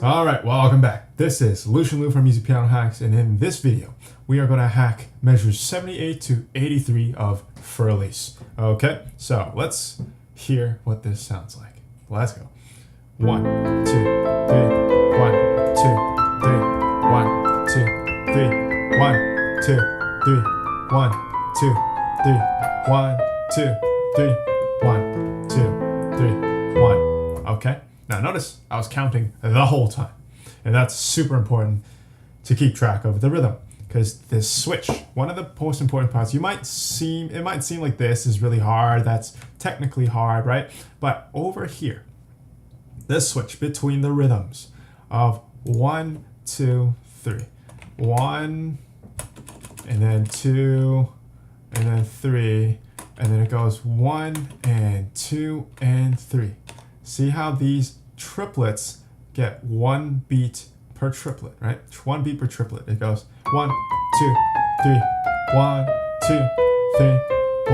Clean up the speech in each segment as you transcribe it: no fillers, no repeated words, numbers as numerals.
All right, welcome back. This is Lucian Lu from Easy Piano Hacks, and in this video, we are going to hack measures 78 to 83 of for Elise. Okay, so let's hear what this sounds like. Let's go. 1, 2, 3, 1, 2, 3, 1, 2, 3, 1, 2, 3, 1, 2, 3, 1, 2, 3, 1, 2, 3, 1. Okay. Now notice I was counting the whole time, and that's super important to keep track of the rhythm, because this switch, one of the most important parts, it might seem like this is really hard, that's technically hard, right? But over here, this switch between the rhythms of 1, 2, 3, 1, and then 2, and then 3, and then it goes 1 and 2 and 3. See how these triplets get one beat per triplet, right? One beat per triplet. It goes 1, 2, 3, 1, 2, 3,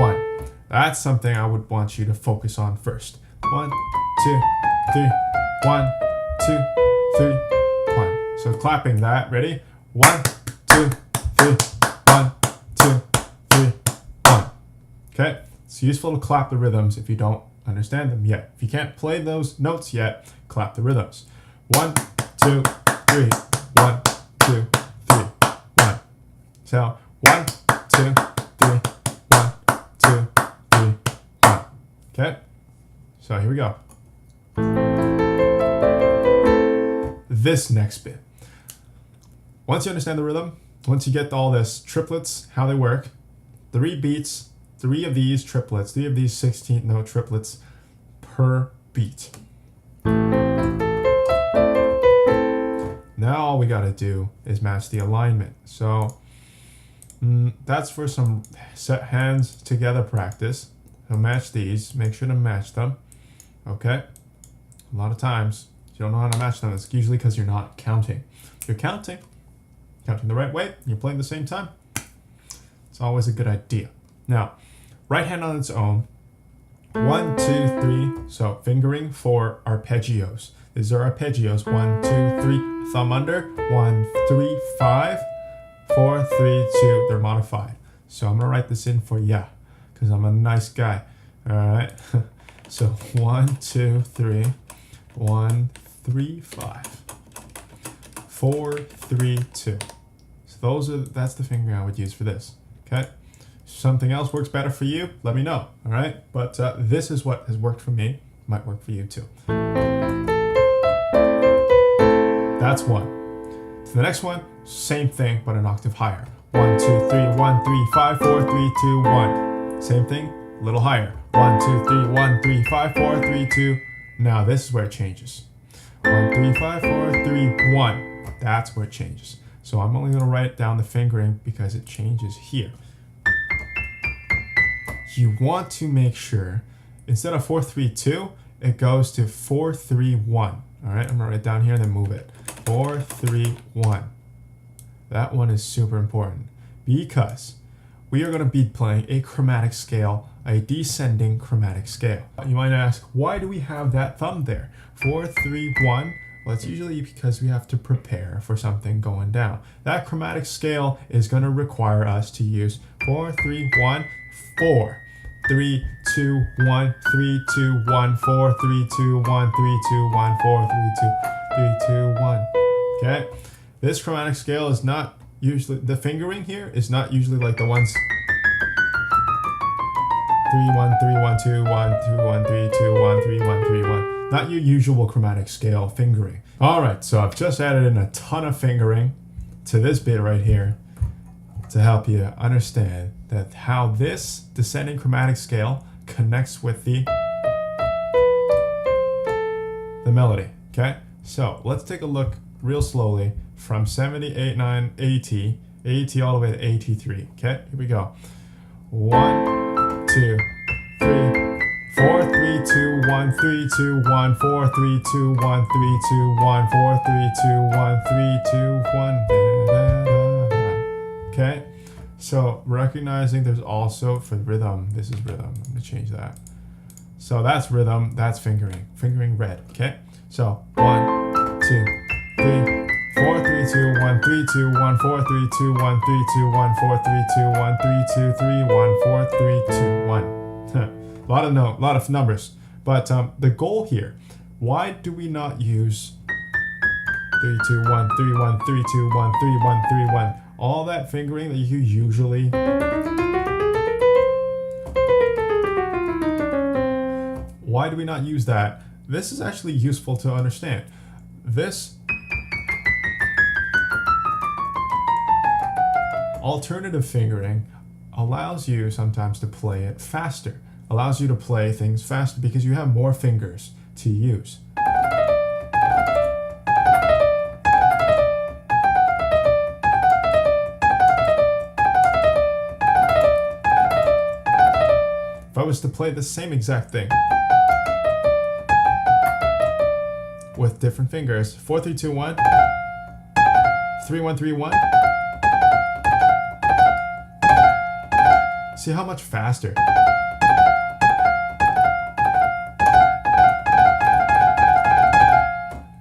1. That's something I would want you to focus on first. 1, 2, 3, 1, 2, 3, 1. So clapping that, ready? 1, 2, 3, 1, 2, 3, 1. Okay? It's useful to clap the rhythms if you don't understand them yet. If you can't play those notes yet, clap the rhythms. 1, 2, 3, 1, 2, 3, 1. So 1, 2, 3, 1, 2, 3, 1. Okay? So here we go. This next bit. Once you understand the rhythm, once you get all this triplets, how they work, 3 beats, 3 of these triplets, 3 of these 16th note triplets per beat. Now all we got to do is match the alignment. So that's for some set hands together practice. So match these, make sure to match them. Okay? A lot of times you don't know how to match them. It's usually because you're not counting. If you're counting the right way, you're playing the same time, it's always a good idea. Now, right hand on its own, 1, 2, 3, so fingering for arpeggios. These are arpeggios, 1, 2, 3, thumb under, 1, 3, 5, 4, 3, 2, they're modified. So I'm gonna write this in for ya, because I'm a nice guy, all right? So 1, 2, 3, 1, 3, 5, 4, 3, 2. So that's the fingering I would use for this, okay? Something else works better for you, let me know, all right? But this is what has worked for me, might work for you too. That's one. So the next one, same thing, but an octave higher. 1, 2, 3, 1, 3, 5, 4, 3, 2, 1. Same thing, a little higher. 1, 2, 3, 1, 3, 5, 4, 3, 2. Now this is where it changes. 1, 3, 5, 4, 3, 1. That's where it changes. So I'm only gonna write down the fingering because it changes here. You want to make sure, instead of 4, 3, 2, it goes to 4, 3, 1. All right, I'm gonna write it down here and then move it. 4, 3, 1. That one is super important because we are gonna be playing a chromatic scale, a descending chromatic scale. You might ask, why do we have that thumb there? 4, 3, 1. Well, it's usually because we have to prepare for something going down. That chromatic scale is gonna require us to use 4, 3, 1, 4, 3, 2, 1, 3, 2, 1, 4, 3, 2, 1, 3, 2, 1, 4, 3, 2, 3, 2, 1. Okay? This chromatic scale is not usually, the fingering here is not usually like the ones 3, 1, 3, 1, 2, 1, 2, 1, 3, 2, 1, 3, 1, 3, 1. Not your usual chromatic scale fingering. All right, so I've just added in a ton of fingering to this bit right here to help you understand that how this descending chromatic scale connects with the melody, okay? So let's take a look real slowly from 78, 9, 80, 80 all the way to 83, okay? Here we go. 1, 2, 3, 4, 3, 2, 1, 3, 2, 1, 4, 3, 2, 1, 3, 2, 1, 4, 3, 2, 1, 3, 2, 1, da, da, da. Okay? So recognizing there's also, for rhythm, this is rhythm. I'm gonna change that. So that's rhythm, that's fingering red, okay? So 1, 2, 2 1 3 2 1 4 3 2 1 3 2 1 4 3 2 1 3 2 3 1 4 3 2 1. A lot of numbers, but the goal here, why do we not use 3 2 1 3 1 3 2 1 3 1 3 1? All that fingering that you usually why do we not use that? This is actually useful to understand. This alternative fingering allows you sometimes to play it faster, allows you to play things faster because you have more fingers to use. If I was to play the same exact thing with different fingers, 4 3 2 1, 3 1 3 1. See how much faster.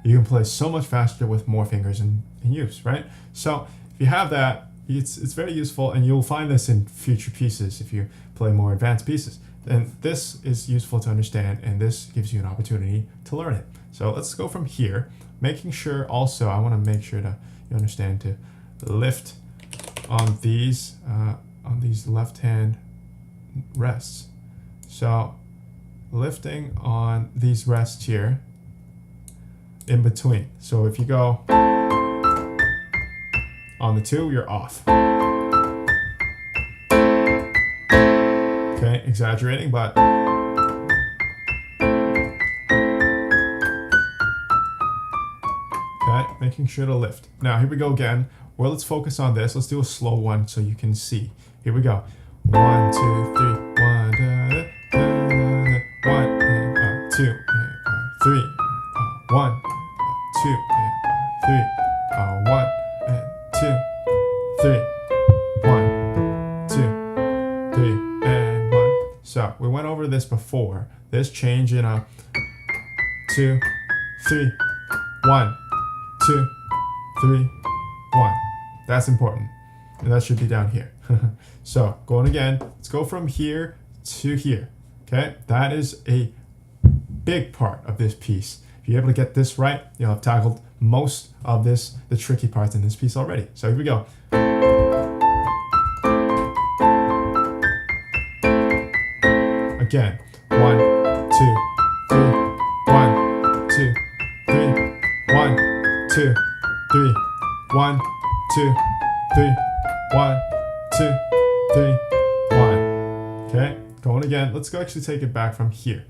You can play so much faster with more fingers in use, right? So if you have that, it's very useful, and you'll find this in future pieces if you play more advanced pieces. And this is useful to understand, and this gives you an opportunity to learn it. So let's go from here, making sure also, I want to make sure that you understand to lift on these left hand rests. So lifting on these rests here in between. So if you go on the 2, you're off. Okay, exaggerating, but okay, making sure to lift. Now here we go again. Well, let's focus on this. Let's do a slow one so you can see. Here we go. 1 2 3 1 da, da, da, da, 1 and 2 and 3 1 2 and 3 1 and 2 3 1 2 3 and 1. So we went over this before. This change in a 2 3 1 2 3 1. That's important. And that should be down here. So going again, let's go from here to here. Okay, that is a big part of this piece. If you're able to get this right, you'll have tackled most of the tricky parts in this piece already. So here we go. Again, 1 2 3 1 2 3 1 2 3 1 2 3 1 2 3 1. Okay, going again. Let's go actually take it back from here.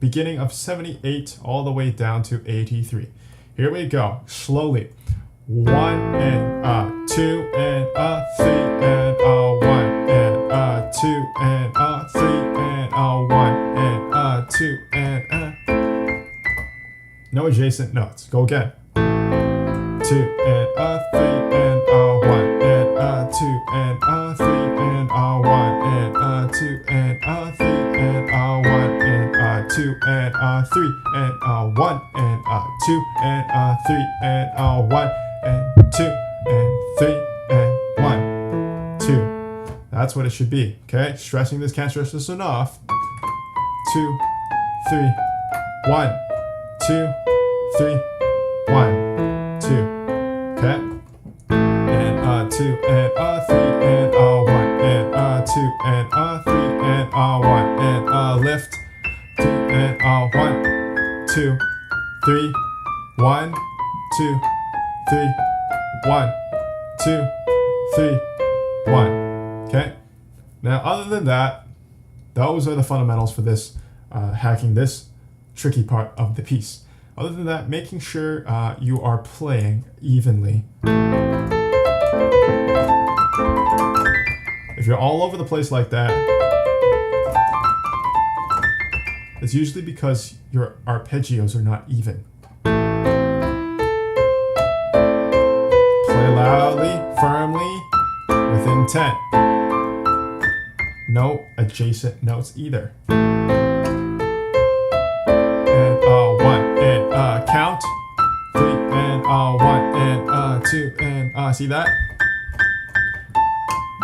Beginning of 78 all the way down to 83. Here we go. Slowly. 1 and 2 and 3 and 1 and 2 and 3 and 1 and 2 and no adjacent notes. Go again. 2 and 3 and 1 and 2 and 3 and 1 and 2 and 3 and 1 and 2 and 3 and 1 and 2 and 3 and 1 and 2 and 3 and 1 2. That's what it should be. Okay, stressing this, can't stress this enough. 2 3 1 2 3 1 2. Okay, and 2 and 3 and 1 and 2 and 3 and 1 and lift 2 and 1 2 3 1 2 3 1 2 3 1. Okay. Now, other than that, those are the fundamentals for this hacking this tricky part of the piece. Other than that, making sure you are playing evenly. If you're all over the place like that, it's usually because your arpeggios are not even. Play loudly, firmly, with intent. No adjacent notes either. And 1 and count. 3 and 1 and 2, and see that?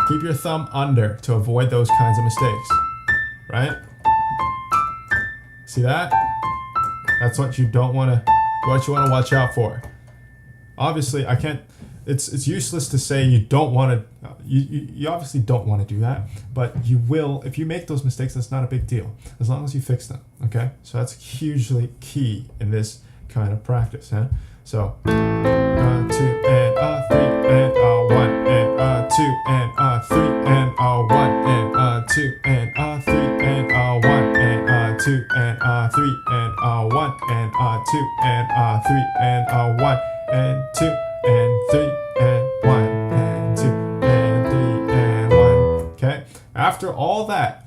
Keep your thumb under to avoid those kinds of mistakes, right? See that? That's what you don't want to, what you want to watch out for. Obviously, I can't, it's useless to say you don't want to, you obviously don't want to do that, but you will, if you make those mistakes, that's not a big deal, as long as you fix them, okay? So that's hugely key in this kind of practice, huh? So, 2 and 3 and 1 and 2 and 3 and 1 and 2 and 3 and 1 and 2 and 3 and 1 and 2 and 3 and 1 and 2 and 3 and 1 and 2 and 3 and 1. Okay? After all that,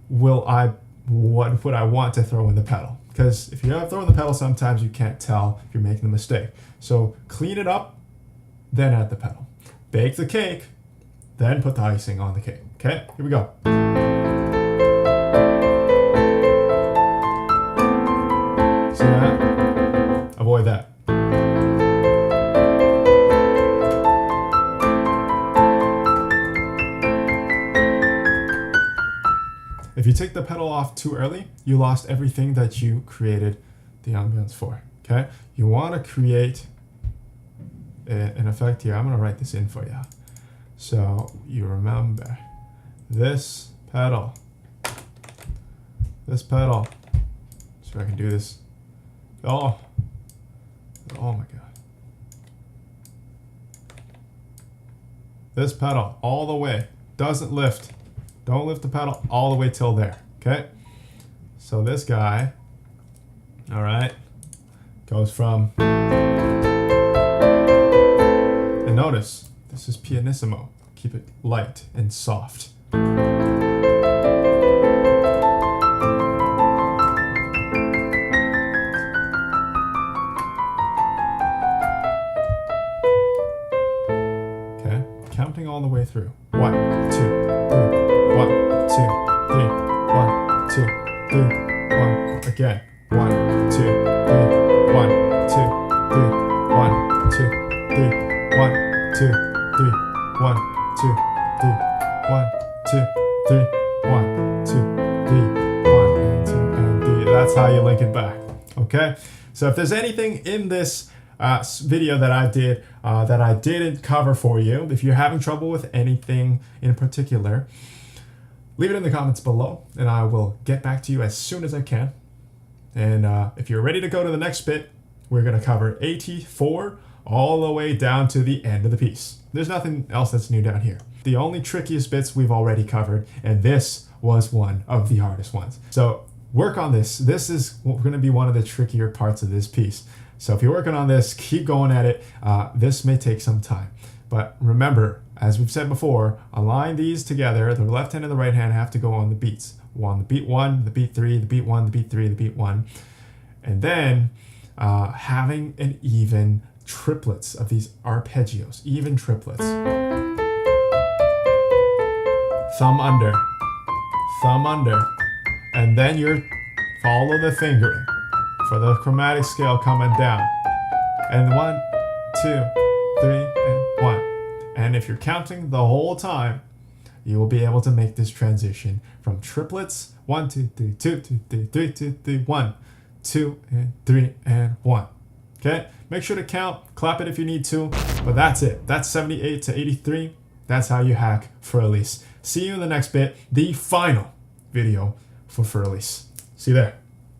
what would I want to throw in the pedal? Because if you're throwing the pedal, sometimes you can't tell if you're making a mistake. So clean it up, then add the pedal. Bake the cake, then put the icing on the cake. Okay, here we go. See that? Avoid that. If you take the pedal off too early, you lost everything that you created the ambience for, okay? You want to create an effect here. I'm going to write this in for you. So you remember this pedal, so I can do this. Oh my God. This pedal all the way, doesn't lift. Don't lift the pedal all the way till there, okay? So this guy, all right, goes from, and notice, this is pianissimo. Keep it light and soft. Okay, counting all the way through. 1, 2, 3. 1, 2, 3, 1, 2, 3, 1. Again. 1, 2, 3, 1, 2, 3, 1, 2, 3, 1, 2, 3, 1, 2, 3, 1, 2, 3, 1, 2, 3, 1, and 2, and 3. That's how you link it back. Okay? So if there's anything in this video that I did that I didn't cover for you, if you're having trouble with anything in particular, leave it in the comments below, and I will get back to you as soon as I can. And if you're ready to go to the next bit, we're going to cover 84 all the way down to the end of the piece. There's nothing else that's new down here. The only trickiest bits we've already covered, and this was one of the hardest ones. So work on this. This is going to be one of the trickier parts of this piece. So if you're working on this, keep going at it. This may take some time. But remember, as we've said before, align these together. The left hand and the right hand have to go on the beats. The beat 1, the beat 3, the beat 1, the beat 3, the beat 1. And then having an even triplets of these arpeggios, even triplets. Thumb under, and then you follow the fingering for the chromatic scale coming down. And 1, 2, 3, and 1. And if you're counting the whole time, you will be able to make this transition from triplets. 1, 2, 3, 2, 2, 3, 3, 2, 3, 1, 2, and 3, and 1. Okay? Make sure to count, clap it if you need to, but that's it. That's 78 to 83. That's how you hack for Elise. See you in the next bit, the final video for Elise. See you there.